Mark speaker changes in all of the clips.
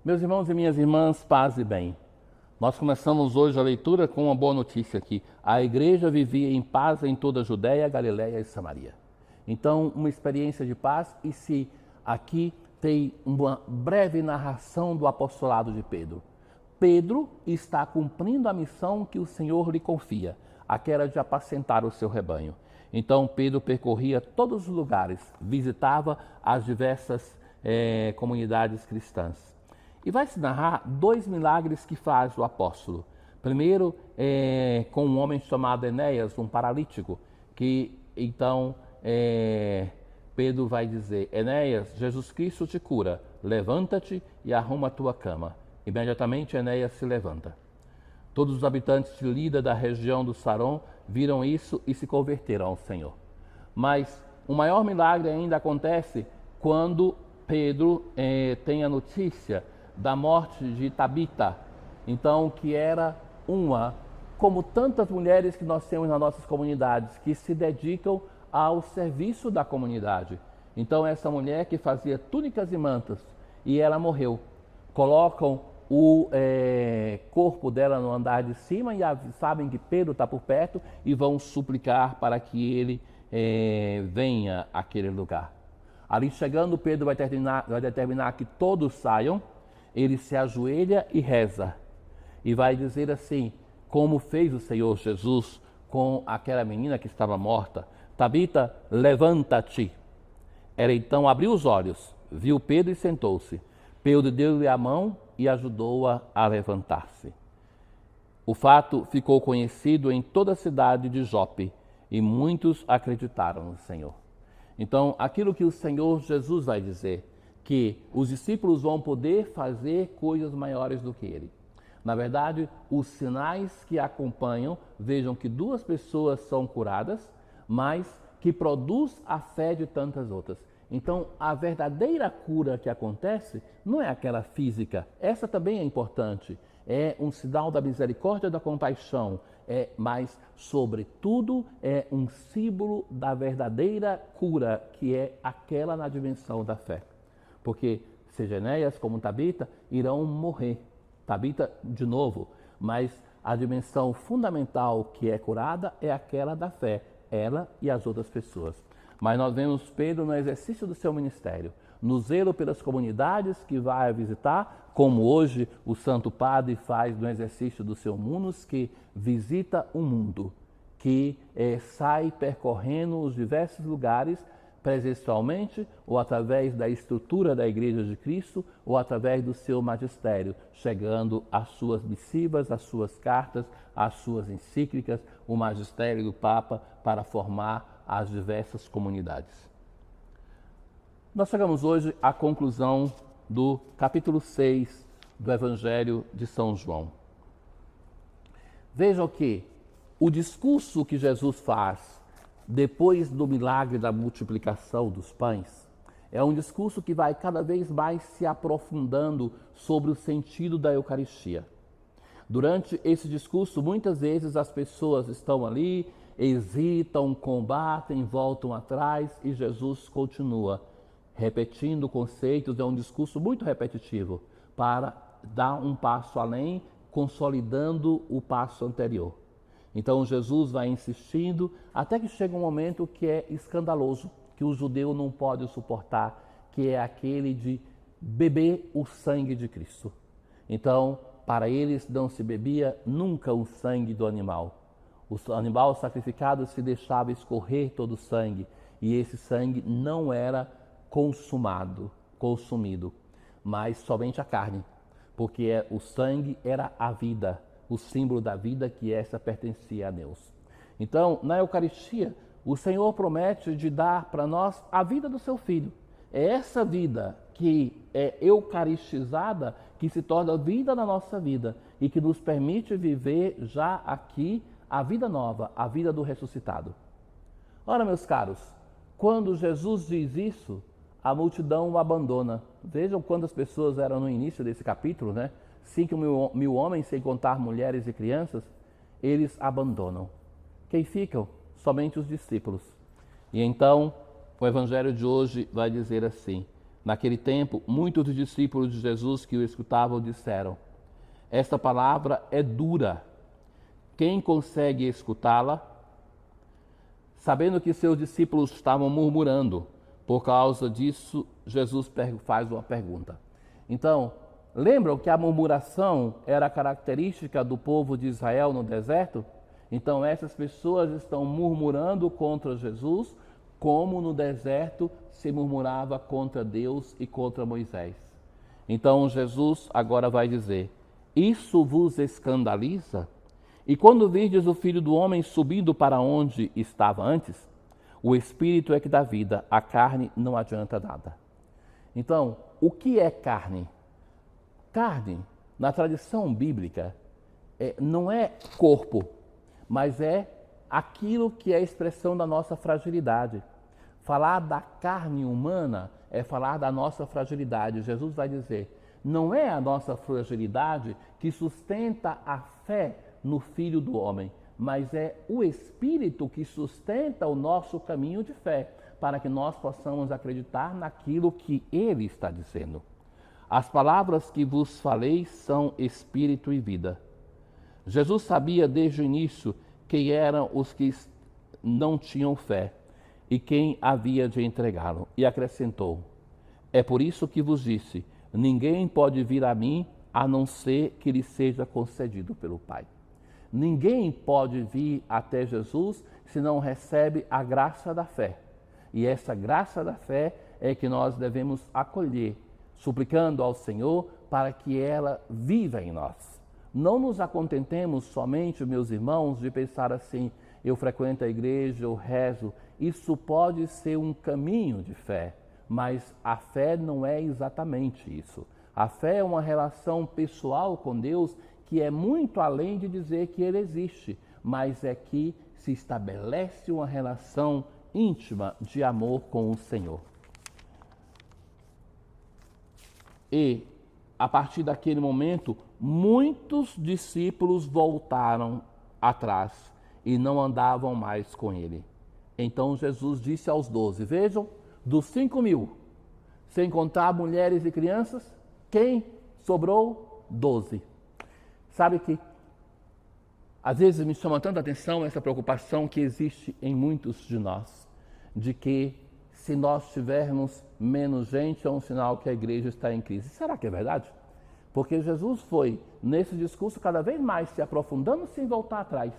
Speaker 1: Meus irmãos e minhas irmãs, paz e bem. Nós começamos hoje a leitura com uma boa notícia aqui. A igreja vivia em paz em toda a Judéia, Galiléia e Samaria. Então, uma experiência de paz, e se aqui tem uma breve narração do apostolado de Pedro. Pedro está cumprindo a missão que o Senhor lhe confia, aquela de apacentar o seu rebanho. Então, Pedro percorria todos os lugares, visitava as diversas comunidades cristãs. E vai se narrar dois milagres que faz o apóstolo. Primeiro, com um homem chamado Enéas, um paralítico, que então Pedro vai dizer: Enéas, Jesus Cristo te cura, levanta-te e arruma a tua cama. Imediatamente Enéas se levanta. Todos os habitantes de Lida, da região do Saron, viram isso e se converteram ao Senhor. Mas o maior milagre ainda acontece quando Pedro tem a notícia da morte de Tabita, então, que era como tantas mulheres que nós temos nas nossas comunidades, que se dedicam ao serviço da comunidade. Então, essa mulher que fazia túnicas e mantas, e ela morreu. Colocam o corpo dela no andar de cima e sabem que Pedro está por perto e vão suplicar para que ele venha àquele lugar. Ali chegando, Pedro vai determinar que todos saiam. Ele se ajoelha e reza. E vai dizer assim, como fez o Senhor Jesus com aquela menina que estava morta: Tabita, levanta-te. Ela então abriu os olhos, viu Pedro e sentou-se. Pedro deu-lhe a mão e ajudou-a a levantar-se. O fato ficou conhecido em toda a cidade de Jope e muitos acreditaram no Senhor. Então, aquilo que o Senhor Jesus vai dizer, que os discípulos vão poder fazer coisas maiores do que ele. Na verdade, os sinais que acompanham, vejam que duas pessoas são curadas, mas que produz a fé de tantas outras. Então, a verdadeira cura que acontece não é aquela física, essa também é importante, é um sinal da misericórdia e da compaixão, mas, sobretudo, é um símbolo da verdadeira cura, que é aquela na dimensão da fé. Porque seja Enéas como Tabita irão morrer. Tabita de novo, mas a dimensão fundamental que é curada é aquela da fé, ela e as outras pessoas. Mas nós vemos Pedro no exercício do seu ministério, no zelo pelas comunidades que vai visitar, como hoje o Santo Padre faz no exercício do seu munus, que visita o mundo, que sai percorrendo os diversos lugares, presencialmente ou através da estrutura da Igreja de Cristo ou através do seu magistério, chegando às suas missivas, às suas cartas, às suas encíclicas, o magistério do Papa para formar as diversas comunidades. Nós chegamos hoje à conclusão do capítulo 6 do Evangelho de São João. Vejam que o discurso que Jesus faz depois do milagre da multiplicação dos pães, é um discurso que vai cada vez mais se aprofundando sobre o sentido da Eucaristia. Durante esse discurso, muitas vezes as pessoas estão ali, hesitam, combatem, voltam atrás e Jesus continua repetindo conceitos. É um discurso muito repetitivo para dar um passo além, consolidando o passo anterior. Então Jesus vai insistindo até que chega um momento que é escandaloso, que o judeu não pode suportar, que é aquele de beber o sangue de Cristo. Então, para eles não se bebia nunca o sangue do animal. O animal sacrificado se deixava escorrer todo o sangue e esse sangue não era consumido, mas somente a carne, porque o sangue era a vida, o símbolo da vida, que essa pertencia a Deus. Então, na Eucaristia, o Senhor promete de dar para nós a vida do seu Filho. É essa vida que é eucaristizada que se torna vida na nossa vida e que nos permite viver já aqui a vida nova, a vida do ressuscitado. Ora, meus caros, quando Jesus diz isso, a multidão o abandona. Vejam quantas pessoas eram no início desse capítulo, né? 5.000 homens, sem contar mulheres e crianças, eles abandonam. Quem ficam? Somente os discípulos. E então, o Evangelho de hoje vai dizer assim: Naquele tempo, muitos dos discípulos de Jesus que o escutavam disseram: esta palavra é dura. Quem consegue escutá-la? Sabendo que seus discípulos estavam murmurando, por causa disso, Jesus faz uma pergunta. Então, lembram que a murmuração era característica do povo de Israel no deserto? Então, essas pessoas estão murmurando contra Jesus, como no deserto se murmurava contra Deus e contra Moisés. Então, Jesus agora vai dizer: isso vos escandaliza? E quando virdes o Filho do Homem subindo para onde estava antes, o Espírito é que dá vida, a carne não adianta nada. Então, o que é carne? Carne, na tradição bíblica, não é corpo, mas é aquilo que é a expressão da nossa fragilidade. Falar da carne humana é falar da nossa fragilidade. Jesus vai dizer: não é a nossa fragilidade que sustenta a fé no Filho do Homem, mas é o Espírito que sustenta o nosso caminho de fé, para que nós possamos acreditar naquilo que Ele está dizendo. As palavras que vos falei são Espírito e vida. Jesus sabia desde o início quem eram os que não tinham fé e quem havia de entregá-lo, e acrescentou: é por isso que vos disse, ninguém pode vir a mim a não ser que lhe seja concedido pelo Pai. Ninguém pode vir até Jesus se não recebe a graça da fé. E essa graça da fé é que nós devemos acolher, suplicando ao Senhor para que ela viva em nós. Não nos acontentemos somente, meus irmãos, de pensar assim: eu frequento a igreja, eu rezo. Isso pode ser um caminho de fé, mas a fé não é exatamente isso. A fé é uma relação pessoal com Deus que é muito além de dizer que Ele existe, mas é que se estabelece uma relação íntima de amor com o Senhor. E, a partir daquele momento, muitos discípulos voltaram atrás e não andavam mais com Ele. Então Jesus disse aos 12, vejam, dos 5.000, sem contar mulheres e crianças, quem sobrou? 12. Sabe que às vezes me chama tanta atenção essa preocupação que existe em muitos de nós, de que se nós tivermos menos gente é um sinal que a igreja está em crise. Será que é verdade? Porque Jesus foi, nesse discurso, cada vez mais se aprofundando sem voltar atrás.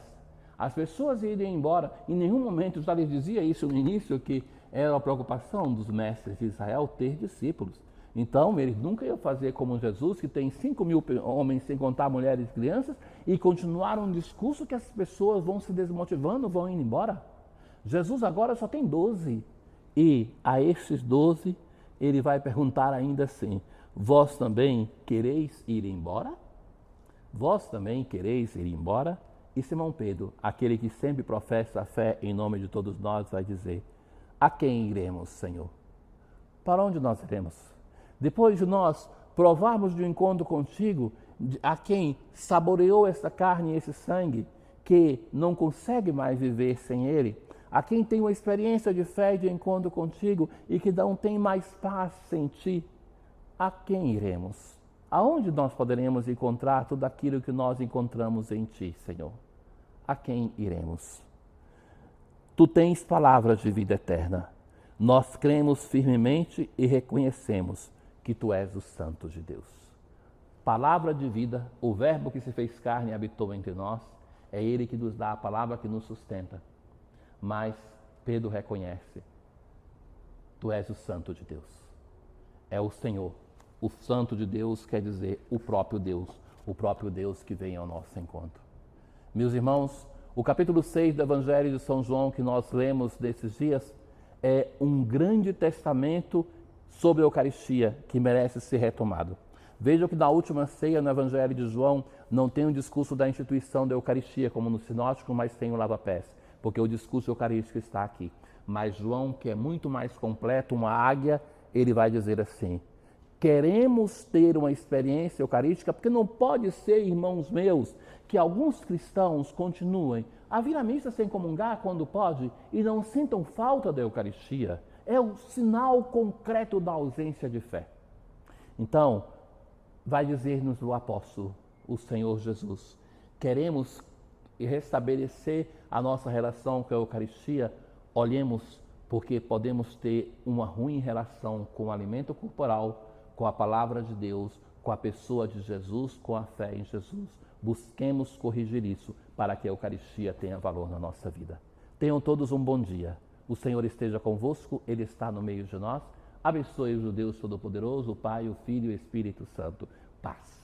Speaker 1: As pessoas iriam embora, em nenhum momento, já lhes dizia isso no início, que era a preocupação dos mestres de Israel ter discípulos. Então, eles nunca iam fazer como Jesus, que tem 5.000 homens, sem contar mulheres e crianças, e continuar um discurso que as pessoas vão se desmotivando, vão indo embora. Jesus agora só tem 12. E a esses 12, ele vai perguntar ainda assim: vós também quereis ir embora? Vós também quereis ir embora? E Simão Pedro, aquele que sempre professa a fé em nome de todos nós, vai dizer: a quem iremos, Senhor? Para onde nós iremos? Depois de nós provarmos de um encontro contigo, a quem saboreou essa carne e esse sangue, que não consegue mais viver sem ele, a quem tem uma experiência de fé e de encontro contigo e que não tem mais paz sem ti, a quem iremos? Aonde nós poderemos encontrar tudo aquilo que nós encontramos em ti, Senhor? A quem iremos? Tu tens palavras de vida eterna. Nós cremos firmemente e reconhecemos que tu és o Santo de Deus. Palavra de vida, o verbo que se fez carne e habitou entre nós, é ele que nos dá a palavra que nos sustenta. Mas Pedro reconhece: tu és o Santo de Deus. É o Senhor. O Santo de Deus quer dizer o próprio Deus que vem ao nosso encontro. Meus irmãos, o capítulo 6 do Evangelho de São João que nós lemos desses dias é um grande testamento sobre a Eucaristia que merece ser retomado. Vejam que na última ceia, no Evangelho de João, não tem um discurso da instituição da Eucaristia, como no Sinótico, mas tem o lava-pés, porque o discurso eucarístico está aqui. Mas João, que é muito mais completo, uma águia, ele vai dizer assim: queremos ter uma experiência eucarística, porque não pode ser, irmãos meus, que alguns cristãos continuem a vir à missa sem comungar quando pode e não sintam falta da Eucaristia. É o sinal concreto da ausência de fé. Então, vai dizer-nos o apóstolo, o Senhor Jesus, queremos restabelecer a nossa relação com a Eucaristia, olhemos porque podemos ter uma ruim relação com o alimento corporal, com a palavra de Deus, com a pessoa de Jesus, com a fé em Jesus. Busquemos corrigir isso para que a Eucaristia tenha valor na nossa vida. Tenham todos um bom dia. O Senhor esteja convosco, Ele está no meio de nós. Abençoe o Deus Todo-Poderoso, o Pai, o Filho e o Espírito Santo. Paz.